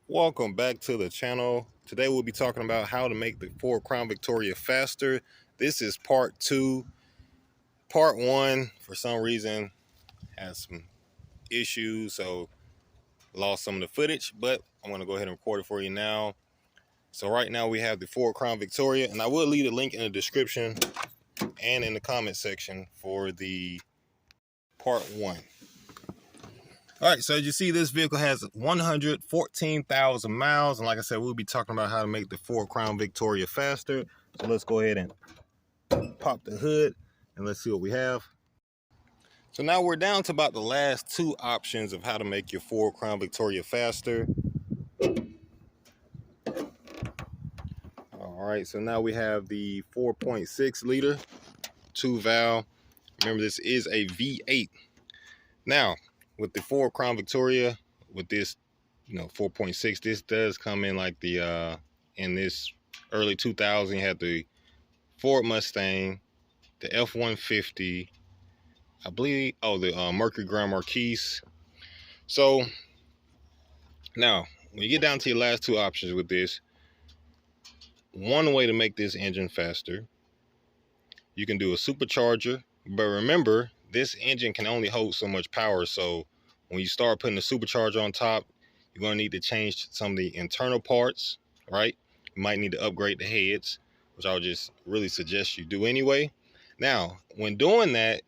Welcome back to the channel. Today we'll be talking about how to make the Ford Crown Victoria faster. This is part 2. Part 1, for some reason, has some issues, so lost some of the footage, but I'm going to go ahead and record it for you now. So right now we have the Ford Crown Victoria, and I will leave a link in the description and in the comment section for the part 1. All right, so as you see, this vehicle has 114,000 miles. And like I said, we'll be talking about how to make the Ford Crown Victoria faster. So let's go ahead and pop the hood and let's see what we have. So now we're down to about the last 2 options of how to make your Ford Crown Victoria faster. All right, so now we have the 4.6 liter 2-valve. Remember, this is a V8. Now, with the Ford Crown Victoria, with this 4.6, this does come in like the in this early 2000, you had the Ford Mustang, the F-150, I believe, the Mercury Grand Marquis. So now when you get down to your last 2 options with this, one way to make this engine faster, you can do a supercharger. But remember, this engine can only hold so much power, so when you start putting the supercharger on top, you're going to need to change some of the internal parts, right? You might need to upgrade the heads, which I would just really suggest you do anyway. Now, when doing that,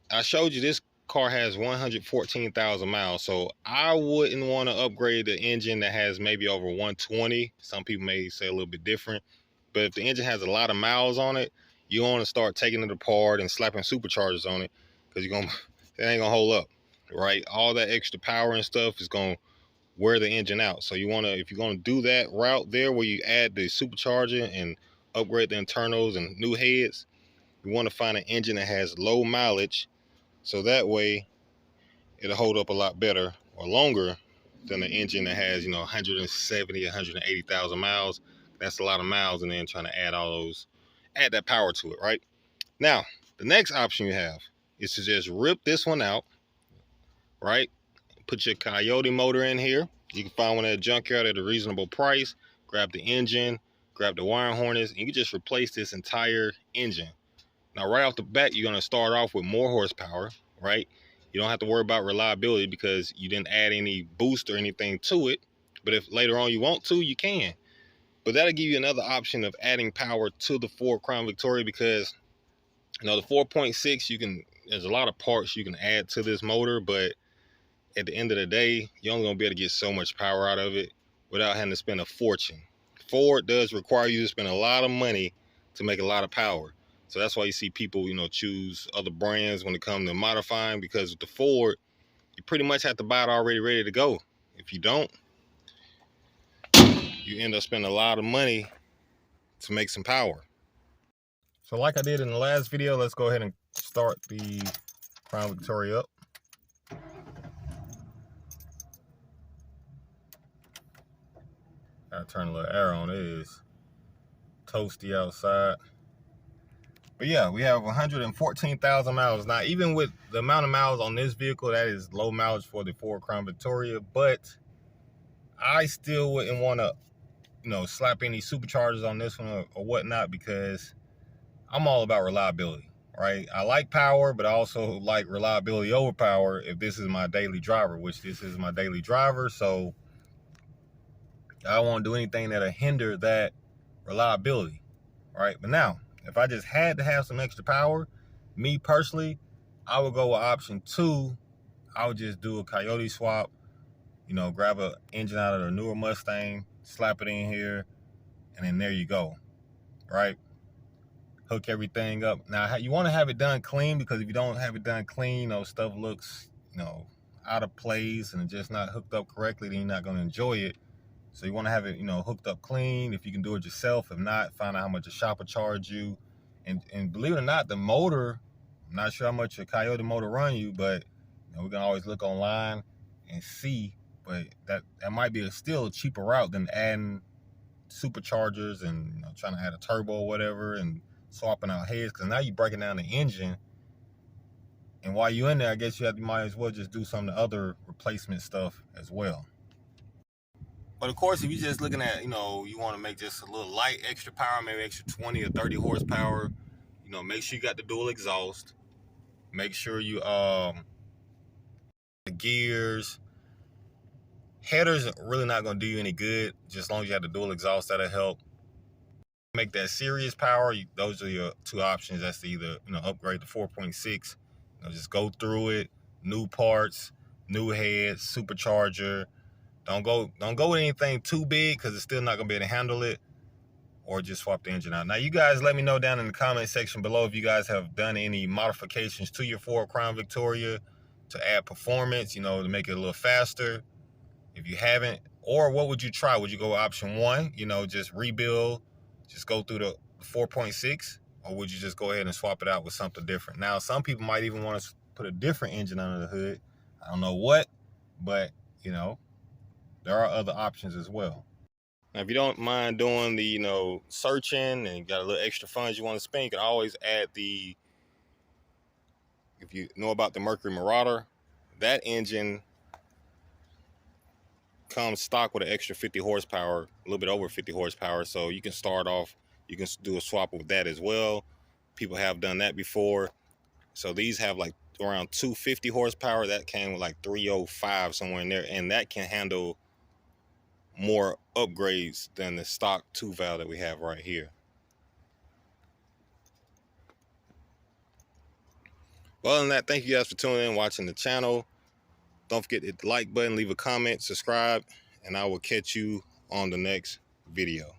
I showed you this car has 114,000 miles, so I wouldn't want to upgrade the engine that has maybe over 120. Some people may say a little bit different, but if the engine has a lot of miles on it, you want to start taking it apart and slapping superchargers on it, because it ain't gonna hold up, right? All that extra power and stuff is gonna wear the engine out. So you want to, if you're going to do that route there where you add the supercharger and upgrade the internals and new heads, you want to find an engine that has low mileage, so that way it'll hold up a lot better or longer than an engine that has 170, 180,000 miles. That's a lot of miles, and then trying to add that power to it, right? Now, the next option you have is to just rip this one out, right? Put your Coyote motor in here. You can find one at a junkyard at a reasonable price. Grab the engine, grab the wiring harness, and you can just replace this entire engine. Now, right off the bat, you're going to start off with more horsepower, right? You don't have to worry about reliability because you didn't add any boost or anything to it. But if later on you want to, you can. But that'll give you another option of adding power to the Ford Crown Victoria, because the 4.6, there's a lot of parts you can add to this motor, but at the end of the day, you're only going to be able to get so much power out of it without having to spend a fortune. Ford does require you to spend a lot of money to make a lot of power. So that's why you see people, choose other brands when it comes to modifying, because with the Ford, you pretty much have to buy it already ready to go. If you don't, you end up spending a lot of money to make some power. So like I did in the last video, let's go ahead and start the Crown Victoria up. Gotta turn a little air on. It is toasty outside. But yeah, we have 114,000 miles. Now, even with the amount of miles on this vehicle, that is low mileage for the Ford Crown Victoria, but I still wouldn't want to, slap any superchargers on this one or whatnot, because I'm all about reliability, right? I like power, but I also like reliability over power if this is my daily driver, which this is my daily driver. So I don't want to do anything that'll hinder that reliability, right? But now, if I just had to have some extra power, me personally, I would go with option 2. I would just do a Coyote swap, grab an engine out of the newer Mustang, slap it in here, and then there you go, right? Hook everything up. Now, you want to have it done clean, because if you don't have it done clean, stuff looks, out of place and just not hooked up correctly, then you're not going to enjoy it. So you want to have it, hooked up clean. If you can do it yourself, if not, find out how much a shop will charge you. And believe it or not, the motor, I'm not sure how much a Coyote motor run you, but we can always look online and see. But that might be still a cheaper route than adding superchargers and trying to add a turbo or whatever and swapping out heads, because now you're breaking down the engine. And while you're in there, I guess you might as well just do some of the other replacement stuff as well. But of course, if you're just looking at, you know, you want to make just a little light extra power, maybe extra 20 or 30 horsepower, you know, make sure you got the dual exhaust. Make sure you the gears. Headers are really not going to do you any good. Just as long as you have the dual exhaust, that'll help. Make that serious power. Those are your two options. That's to either, you know, upgrade to 4.6. You know, just go through it. New parts, new heads, supercharger. Don't go with anything too big because it's still not going to be able to handle it. Or just swap the engine out. Now, you guys let me know down in the comment section below if you guys have done any modifications to your Ford Crown Victoria to add performance, you know, to make it a little faster. If you haven't, or what would you try? Would you go option 1, you know, just rebuild, just go through the 4.6, or would you just go ahead and swap it out with something different? Now, some people might even want to put a different engine under the hood. I don't know what, but, you know, there are other options as well. Now, if you don't mind doing the, you know, searching and you got a little extra funds you want to spend, you can always add the, if you know about the Mercury Marauder, that engine comes stock with an extra 50 horsepower, a little bit over 50 horsepower. So you can start off, you can do a swap with that as well. People have done that before. So these have like around 250 horsepower. That came with like 305 somewhere in there. And that can handle more upgrades than the stock 2-valve that we have right here. Well, other than that, thank you guys for tuning in, watching the channel. Don't forget to hit the like button, leave a comment, subscribe, and I will catch you on the next video.